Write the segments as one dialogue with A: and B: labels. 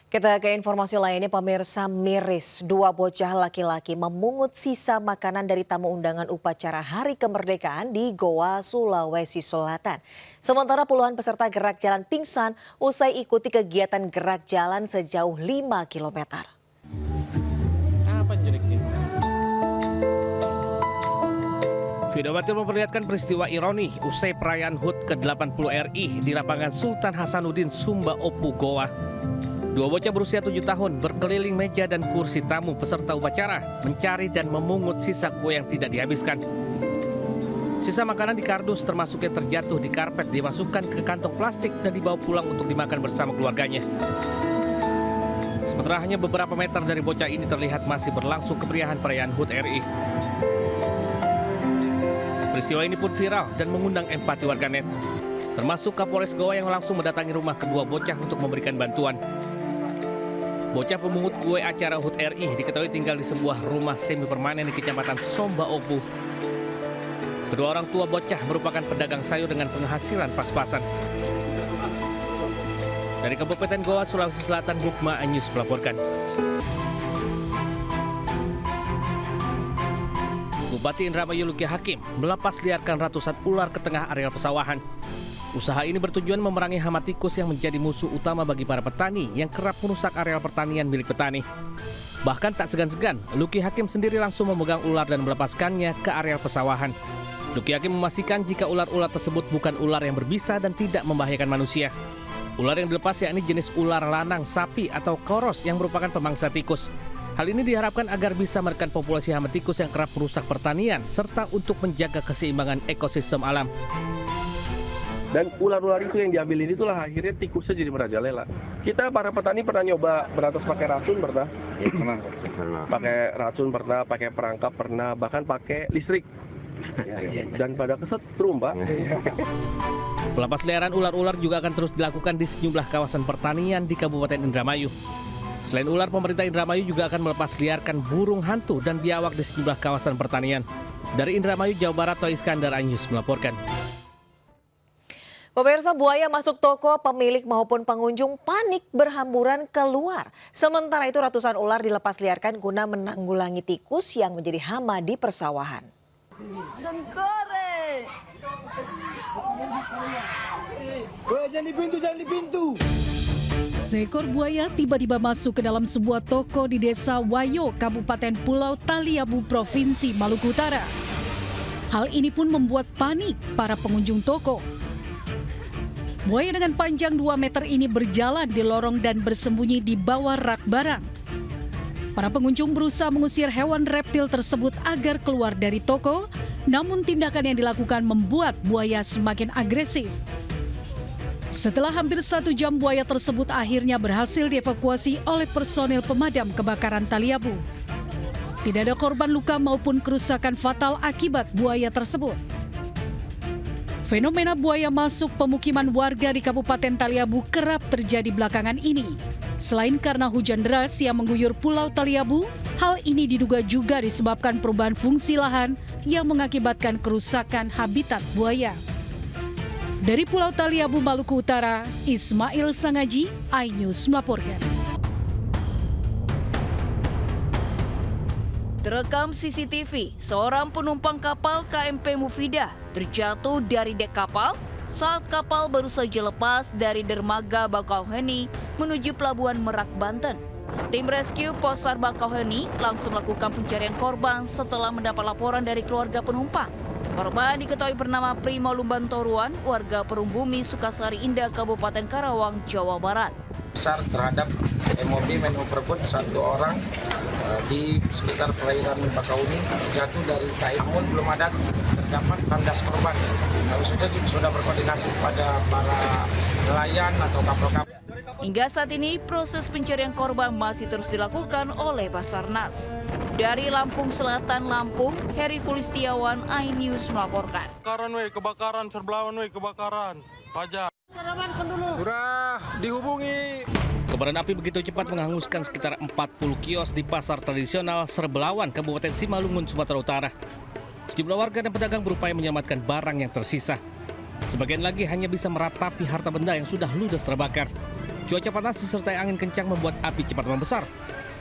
A: Kita ke informasi lainnya, pemirsa, miris. Dua bocah laki-laki memungut sisa makanan dari tamu undangan upacara Hari Kemerdekaan di Goa, Sulawesi Selatan. Sementara puluhan peserta gerak jalan pingsan usai ikuti kegiatan gerak jalan sejauh 5 kilometer.
B: Apa jeleknya?
C: Video amatir memperlihatkan peristiwa ironi usai perayaan HUT ke-80 RI di lapangan Sultan Hasanuddin, Sumba Opu, Goa. Dua bocah berusia 7 tahun berkeliling meja dan kursi tamu peserta upacara mencari dan memungut sisa kue yang tidak dihabiskan. Sisa makanan di kardus termasuk yang terjatuh di karpet dimasukkan ke kantong plastik dan dibawa pulang untuk dimakan bersama keluarganya. Sementara hanya beberapa meter dari bocah ini terlihat masih berlangsung kemeriahan perayaan HUT RI. Peristiwa ini pun viral dan mengundang empati warganet, termasuk Kapolres Goa yang langsung mendatangi rumah kedua bocah untuk memberikan bantuan. Bocah pemungut kue acara HUT RI diketahui tinggal di sebuah rumah semi permanen di Kecamatan Somba Opu. Kedua orang tua bocah merupakan pedagang sayur dengan penghasilan pas-pasan. Dari Kabupaten Goa, Sulawesi Selatan, Bukma Anyus melaporkan. Bupati Indramayu Luki Hakim melepas liarkan ratusan ular ke tengah areal pesawahan. Usaha ini bertujuan memerangi hama tikus yang menjadi musuh utama bagi para petani yang kerap merusak areal pertanian milik petani. Bahkan tak segan-segan, Luki Hakim sendiri langsung memegang ular dan melepaskannya ke areal pesawahan. Luki Hakim memastikan jika ular-ular tersebut bukan ular yang berbisa dan tidak membahayakan manusia. Ular yang dilepas yakni jenis ular lanang sapi atau koros yang merupakan pemangsa tikus. Hal ini diharapkan agar bisa menekan populasi hama tikus yang kerap merusak pertanian serta untuk menjaga keseimbangan ekosistem alam.
D: Dan ular-ular itu yang diambil ini itulah akhirnya tikusnya jadi merajalela. Kita para petani pernah nyoba beratas pakai racun pernah? Ya, pernah. Pakai racun pernah, pakai perangkap pernah, bahkan pakai listrik. Dan pada kesetrum, Pak.
C: Pelepasliaran ular-ular juga akan terus dilakukan di sejumlah kawasan pertanian di Kabupaten Indramayu. Selain ular, pemerintah Indramayu juga akan melepas liarkan burung hantu dan biawak di sejumlah kawasan pertanian. Dari Indramayu, Jawa Barat, Toy Iskandar Anyus melaporkan.
A: Pemirsa, buaya masuk toko, pemilik maupun pengunjung panik berhamburan keluar. Sementara itu ratusan ular dilepas liarkan guna menanggulangi tikus yang menjadi hama di persawahan.
B: Jangan di pintu.
E: Seekor buaya tiba-tiba masuk ke dalam sebuah toko di Desa Wayo, Kabupaten Pulau Taliabu, Provinsi Maluku Utara. Hal ini pun membuat panik para pengunjung toko. Buaya dengan panjang 2 meter ini berjalan di lorong dan bersembunyi di bawah rak barang. Para pengunjung berusaha mengusir hewan reptil tersebut agar keluar dari toko, namun tindakan yang dilakukan membuat buaya semakin agresif. Setelah hampir 1 jam, buaya tersebut akhirnya berhasil dievakuasi oleh personil pemadam kebakaran Taliabu. Tidak ada korban luka maupun kerusakan fatal akibat buaya tersebut. Fenomena buaya masuk pemukiman warga di Kabupaten Taliabu kerap terjadi belakangan ini. Selain karena hujan deras yang mengguyur Pulau Taliabu, hal ini diduga juga disebabkan perubahan fungsi lahan yang mengakibatkan kerusakan habitat buaya. Dari Pulau Taliabu, Maluku Utara, Ismail Sangaji, iNews melaporkan.
F: Terekam CCTV, seorang penumpang kapal KMP Mufidah terjatuh dari dek kapal saat kapal baru saja lepas dari dermaga Bakauheni menuju Pelabuhan Merak, Banten. Tim rescue Posar Bakauheni langsung melakukan pencarian korban setelah mendapat laporan dari keluarga penumpang. Korban diketahui bernama Primo Lumbantoruan, warga Perumbumi, Sukasari Indah, Kabupaten Karawang, Jawa Barat.
G: Besar terhadap MOB Menoverboat 1 orang di sekitar perairan Bakauheni jatuh dari KM, namun belum ada terdapat tandas korban. Kami sudah berkoordinasi kepada para nelayan atau kapal-kapal.
F: Hingga saat ini proses pencarian korban masih terus dilakukan oleh Basarnas. Dari Lampung Selatan, Lampung, Heri Fulistiawan, iNews melaporkan.
B: Kebakaran, Serbelawan, kebakaran. Pajak. Sudah dihubungi.
C: Kobaran api begitu cepat menghanguskan sekitar 40 kios di pasar tradisional Serbelawan, Kabupaten Simalungun, Sumatera Utara. Sejumlah warga dan pedagang berupaya menyelamatkan barang yang tersisa. Sebagian lagi hanya bisa meratapi harta benda yang sudah ludes terbakar. Cuaca panas disertai angin kencang membuat api cepat membesar.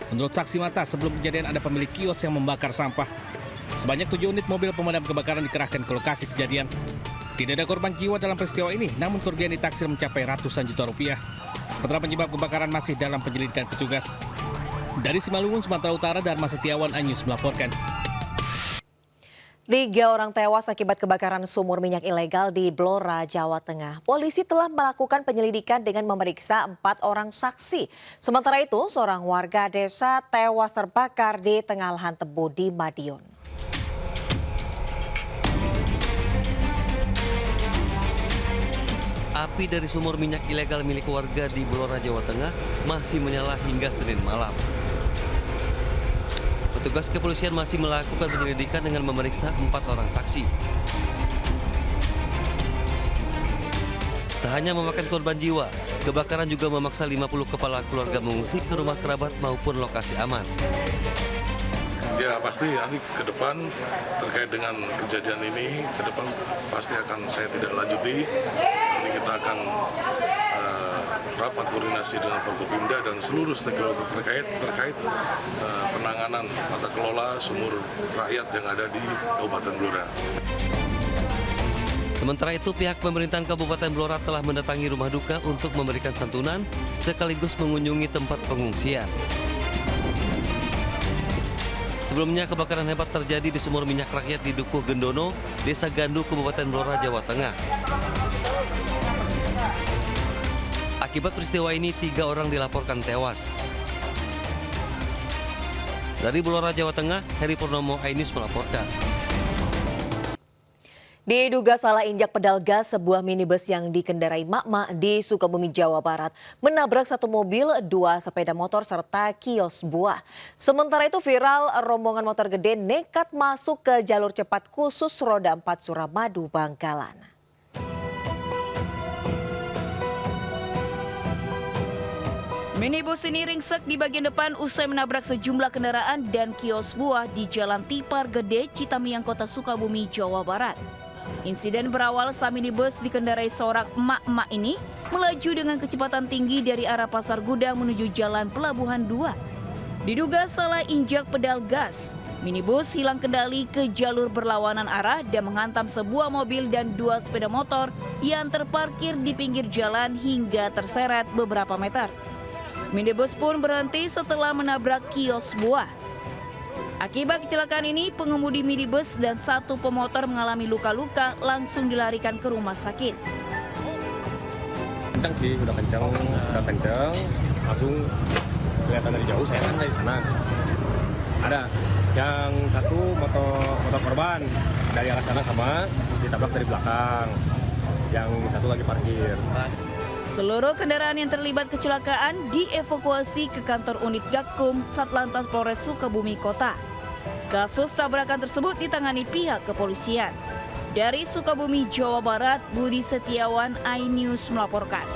C: Menurut saksi mata, sebelum kejadian ada pemilik kios yang membakar sampah. Sebanyak 7 unit mobil pemadam kebakaran dikerahkan ke lokasi kejadian. Tidak ada korban jiwa dalam peristiwa ini, namun kerugian ditaksir mencapai ratusan juta rupiah. Sementara penyebab kebakaran masih dalam penyelidikan petugas. Dari Simalungun, Sumatera Utara, Dharma Setiawan, Anyus melaporkan.
A: 3 orang tewas akibat kebakaran sumur minyak ilegal di Blora, Jawa Tengah. Polisi telah melakukan penyelidikan dengan memeriksa 4 orang saksi. Sementara itu, seorang warga desa tewas terbakar di tengah lahan tebu di Madiun.
H: Api dari sumur minyak ilegal milik warga di Blora, Jawa Tengah masih menyala hingga Senin malam. Petugas kepolisian masih melakukan penyelidikan dengan memeriksa 4 orang saksi. Tak hanya memakan korban jiwa, kebakaran juga memaksa 50 kepala keluarga mengungsi ke rumah kerabat maupun lokasi aman.
I: Ya pasti nanti ke depan terkait dengan kejadian ini, ke depan pasti akan saya tidak lanjuti. Nanti kita akan rapat koordinasi dengan Forkopimda dan seluruh stakeholder terkait penanganan tata kelola sumur rakyat yang ada di Kabupaten Blora.
H: Sementara itu, pihak pemerintahan Kabupaten Blora telah mendatangi rumah duka untuk memberikan santunan sekaligus mengunjungi tempat pengungsian. Sebelumnya, kebakaran hebat terjadi di sumur minyak rakyat di Dukuh Gendono, Desa Gandu, Kabupaten Blora, Jawa Tengah. Akibat peristiwa ini, 3 orang dilaporkan tewas. Dari Blora, Jawa Tengah, Heri Purnomo, Ainus melaporkan.
A: Diduga salah injak pedal gas, sebuah minibus yang dikendarai mak-mak di Sukabumi, Jawa Barat menabrak 1 mobil, 2 sepeda motor serta kios buah. Sementara itu viral rombongan motor gede nekat masuk ke jalur cepat khusus roda 4 Suramadu, Bangkalan.
F: Minibus ini ringsek di bagian depan usai menabrak sejumlah kendaraan dan kios buah di Jalan Tipar Gede, Citamiang, Kota Sukabumi, Jawa Barat. Insiden berawal saat minibus dikendarai seorang emak-emak ini melaju dengan kecepatan tinggi dari arah Pasar Gudang menuju Jalan Pelabuhan 2. Diduga salah injak pedal gas, minibus hilang kendali ke jalur berlawanan arah dan menghantam sebuah mobil dan 2 sepeda motor yang terparkir di pinggir jalan hingga terseret beberapa meter. Minibus pun berhenti setelah menabrak kios buah. Akibat kecelakaan ini, pengemudi minibus dan 1 pemotor mengalami luka-luka langsung dilarikan ke rumah sakit.
J: Kencang sih, udah kencang, langsung kelihatan dari jauh, saya kan dari sana. Ada yang 1 motor korban dari arah sana sama ditabrak dari belakang, yang 1 lagi parkir.
F: Seluruh kendaraan yang terlibat kecelakaan dievakuasi ke kantor unit Gakum Satlantas Polres Sukabumi Kota. Kasus tabrakan tersebut ditangani pihak kepolisian. Dari Sukabumi, Jawa Barat, Budi Setiawan, iNews melaporkan.